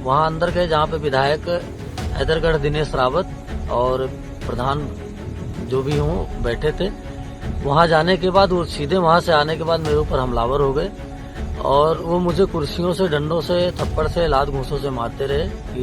वहां अंदर गए जहां पे विधायक हैदरगढ़ दिनेश रावत और प्रधान जो भी हों बैठे थे। वहां जाने के बाद वो सीधे वहां से आने के बाद मेरे ऊपर हमलावर हो गए और वो मुझे कुर्सियों से, डंडों से, थप्पड़ से, लात घूंसों से मारते रहे।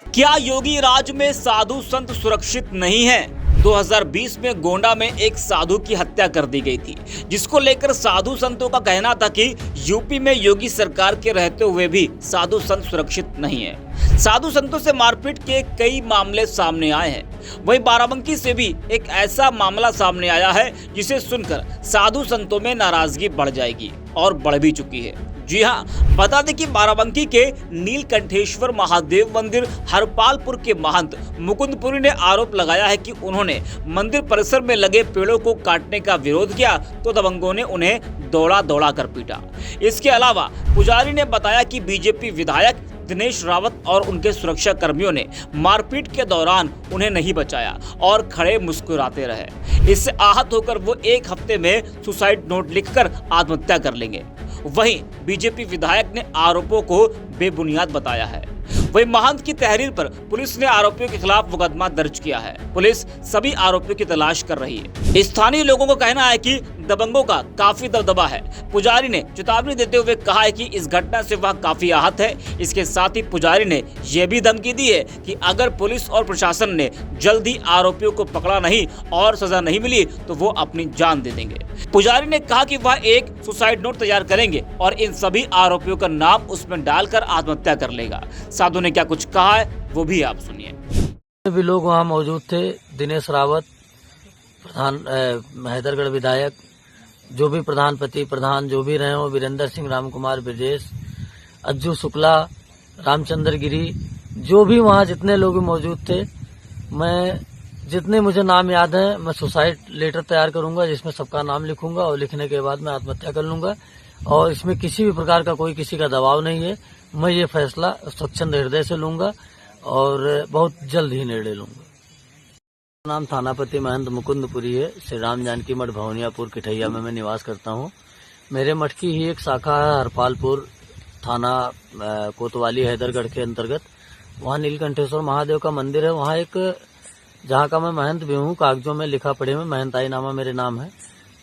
क्या योगी राज में साधु संत सुरक्षित नहीं है? 2020 में गोंडा में एक साधु की हत्या कर दी गई थी, जिसको लेकर साधु संतों का कहना था कि यूपी में योगी सरकार के रहते हुए भी साधु संत सुरक्षित नहीं है। साधु संतों से मारपीट के कई मामले सामने आए हैं। वहीं बाराबंकी से भी एक ऐसा मामला सामने आया है जिसे सुनकर साधु संतों में नाराजगी बढ़ जाएगी और बढ़ भी चुकी है। जी हाँ, बता दें कि बाराबंकी के नीलकंठेश्वर महादेव मंदिर हरपालपुर के महंत मुकुंदपुरी ने आरोप लगाया है कि उन्होंने मंदिर परिसर में लगे पेड़ों को काटने का विरोध किया तो दबंगों ने उन्हें दौड़ा कर पीटा। इसके अलावा पुजारी ने बताया कि बीजेपी विधायक दिनेश रावत और उनके सुरक्षा कर्मियों ने मारपीट के दौरान उन्हें नहीं बचाया और खड़े मुस्कुराते रहे। इससे आहत होकर वो एक हफ्ते में सुसाइड नोट लिखकर आत्महत्या कर लेंगे। वहीं बीजेपी विधायक ने आरोपों को बेबुनियाद बताया है। वहीं महंत की तहरीर पर पुलिस ने आरोपियों के खिलाफ मुकदमा दर्ज किया है। पुलिस सभी आरोपियों की तलाश कर रही है। स्थानीय लोगों का कहना है कि दबंगों का काफी दबदबा है। पुजारी ने चेतावनी देते हुए कहा है कि इस घटना से वह काफी आहत है। इसके साथ ही पुजारी ने यह भी धमकी दी है कि अगर पुलिस और प्रशासन ने जल्दी आरोपियों को पकड़ा नहीं और सजा नहीं मिली तो वो अपनी जान दे देंगे। पुजारी ने कहा कि वह एक सुसाइड नोट तैयार करेंगे और इन सभी आरोपियों का नाम उसमें डालकर आत्महत्या कर लेगा। साधु ने क्या कुछ कहा है वो भी आप सुनिए। भी लोग वहां मौजूद थे। दिनेश रावत, प्रधान हैदरगढ़ विधायक, जो भी प्रधान जो भी रहे हो, वीरेंद्र सिंह, राम कुमार ब्रजेश, अज्जू शुक्ला, रामचंद्र गिरी, जो भी वहां जितने लोग मौजूद थे, मैं जितने मुझे नाम याद है मैं सुसाइड लेटर तैयार करूंगा जिसमें सबका नाम लिखूंगा और लिखने के बाद मैं आत्महत्या कर लूंगा। और इसमें किसी भी प्रकार का कोई किसी का दबाव नहीं है। मैं ये फैसला स्वच्छंद हृदय से लूंगा और बहुत जल्द ही निर्णय लूंगा। नाम थानापति महंत मुकुंदपुरी है। श्री राम जानकी मठ भवनियापुर किठैया में मैं निवास करता हूँ। मेरे मठ की ही एक शाखा है हरपालपुर थाना कोतवाली हैदरगढ़ के अंतर्गत। वहाँ नीलकंठेश्वर महादेव का मंदिर है। वहाँ एक जहाँ का मैं महंत भी हूँ, कागजों में लिखा पढ़े में महंताई नामा मेरे नाम है।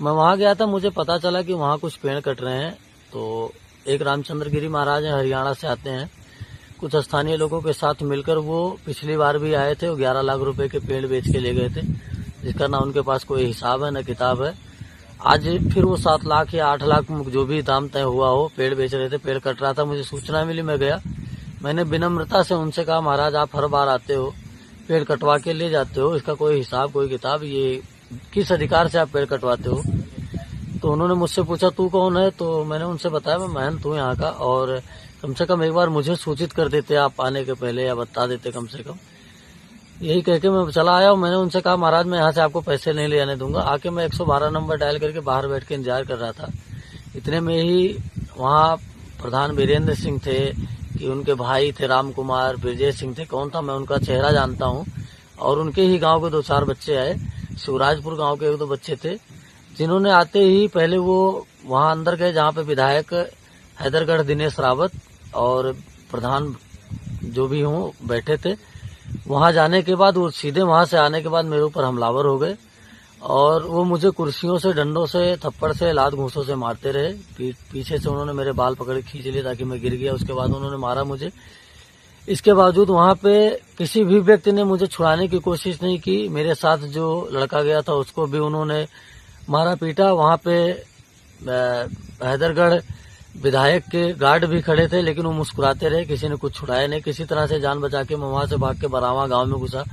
मैं वहाँ गया था, मुझे पता चला कि वहाँ कुछ पेड़ कट रहे हैं। तो एक रामचंद्र गिरी महाराज हैं, हरियाणा से आते हैं। कुछ स्थानीय लोगों के साथ मिलकर वो पिछली बार भी आए थे। वो 11 लाख रुपए के पेड़ बेच के ले गए थे, जिसका ना उनके पास कोई हिसाब है न किताब है। आज फिर वो 7 लाख या 8 लाख जो भी दाम तय हुआ हो, पेड़ बेच रहे थे, पेड़ कट रहा था। मुझे सूचना मिली, मैं गया। मैंने विनम्रता से उनसे कहा, महाराज आप हर बार आते हो, पेड़ कटवा के ले जाते हो, इसका कोई हिसाब कोई किताब, ये किस अधिकार से आप पेड़ कटवाते हो? तो उन्होंने मुझसे पूछा तू कौन है? तो मैंने उनसे बताया मैं महंत हूँ यहाँ का, और कम से कम एक बार मुझे सूचित कर देते आप आने के पहले, या बता देते कम से कम। यही कह के मैं चला आया। मैंने उनसे कहा महाराज मैं यहाँ से आपको पैसे नहीं ले जाने दूंगा। आके मैं 112 नंबर डायल करके बाहर बैठ के इंतजार कर रहा था। इतने में ही वहाँ प्रधान वीरेंद्र सिंह थे कि उनके भाई थे राम कुमार ब्रजेश सिंह थे, कौन था मैं उनका चेहरा जानता हूँ, और उनके ही गांव के 2-4 बच्चे आए। शिवराजपुर गांव के 1-2 बच्चे थे, जिन्होंने आते ही पहले वो वहां अंदर गए जहां पे विधायक हैदरगढ़ दिनेश रावत और प्रधान जो भी हों बैठे थे। वहां जाने के बाद वो सीधे वहां से आने के बाद मेरे ऊपर हमलावर हो गए और वो मुझे कुर्सियों से, डंडों से, थप्पड़ से, लात घूंसों से मारते रहे। पीछे से उन्होंने मेरे बाल पकड़ के खींच लिए ताकि मैं गिर गया। उसके बाद उन्होंने मारा मुझे। इसके बावजूद वहां पे किसी भी व्यक्ति ने मुझे छुड़ाने की कोशिश नहीं की। मेरे साथ जो लड़का गया था उसको भी उन्होंने मारा पीटा। वहां पे हैदरगढ़ विधायक के गार्ड भी खड़े थे, लेकिन वो मुस्कुराते रहे, किसी ने कुछ छुड़ाया नहीं। किसी तरह से जान बचा के मैं वहां से भाग के बरावा गांव में घुसा।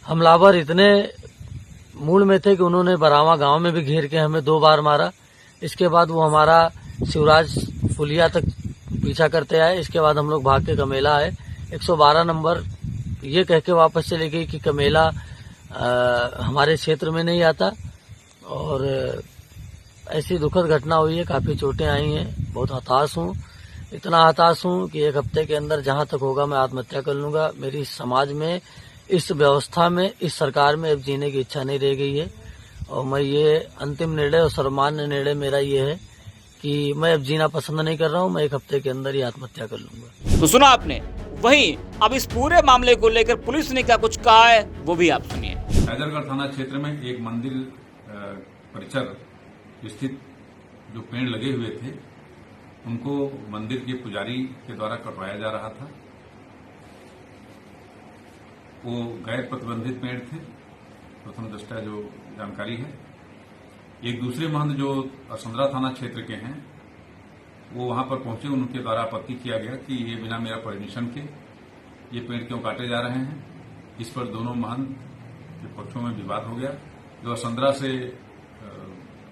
हमलावर इतने मूड में थे कि उन्होंने बरावा गांव में भी घेर के हमें 2 बार मारा। इसके बाद वो हमारा शिवराज पुलिया तक पीछा करते आए। इसके बाद हम लोग भाग के कमेला आए। 112 नंबर ये कह के वापस चले गई कि कमेला हमारे क्षेत्र में नहीं आता। और ऐसी दुखद घटना हुई है, काफी चोटें आई हैं। बहुत हताश हूँ, इतना हताश हूँ कि 1 हफ्ते के अंदर जहां तक होगा मैं आत्महत्या कर लूंगा। मेरी समाज में, इस व्यवस्था में, इस सरकार में अब जीने की इच्छा नहीं रह गई है। और मैं ये अंतिम निर्णय और सर्वमान्य निर्णय मेरा ये है कि मैं अब जीना पसंद नहीं कर रहा हूँ, मैं 1 हफ्ते के अंदर ही आत्महत्या कर लूंगा। तो सुना आपने। वहीं अब इस पूरे मामले को लेकर पुलिस ने क्या कुछ कहा है वो भी आप सुनिए। हैदरगढ़ थाना क्षेत्र में एक मंदिर परिसर स्थित जो पेड़ लगे हुए थे उनको मंदिर के पुजारी के द्वारा कटवाया जा रहा था। वो गैर प्रतिबंधित पेड़ थे, प्रथम दृष्टया जो जानकारी है। एक दूसरे महंत जो असंदरा थाना क्षेत्र के हैं वो वहां पर पहुंचे, उनके द्वारा आपत्ति किया गया कि ये बिना मेरा परमिशन के ये पेड़ क्यों काटे जा रहे हैं। इस पर दोनों महंत के पक्षों में विवाद हो गया। जो असंदरा से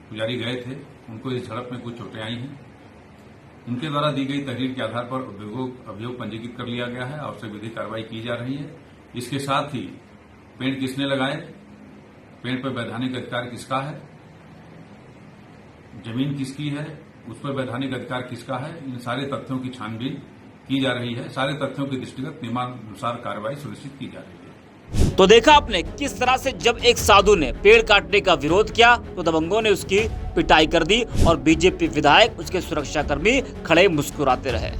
पुजारी गए थे उनको इस झड़प में कुछ चोटें आई हैं। उनके द्वारा दी गई तहरीर के आधार पर अभियोग पंजीकृत कर लिया गया है और उससे विधिक कार्रवाई की जा रही है। इसके साथ ही पेड़ किसने लगाए, पेड़ पर वैधानिक अधिकार किसका है, जमीन किसकी है, उस पर वैधानिक अधिकार किसका है, इन सारे तथ्यों की छानबीन की जा रही है। सारे तथ्यों के दृष्टिगत नियमानुसार कार्रवाई सुनिश्चित की जा रही है। तो देखा आपने किस तरह से जब एक साधु ने पेड़ काटने का विरोध किया तो दबंगों ने उसकी पिटाई कर दी और बीजेपी विधायक, उसके सुरक्षाकर्मी खड़े मुस्कुराते रहे।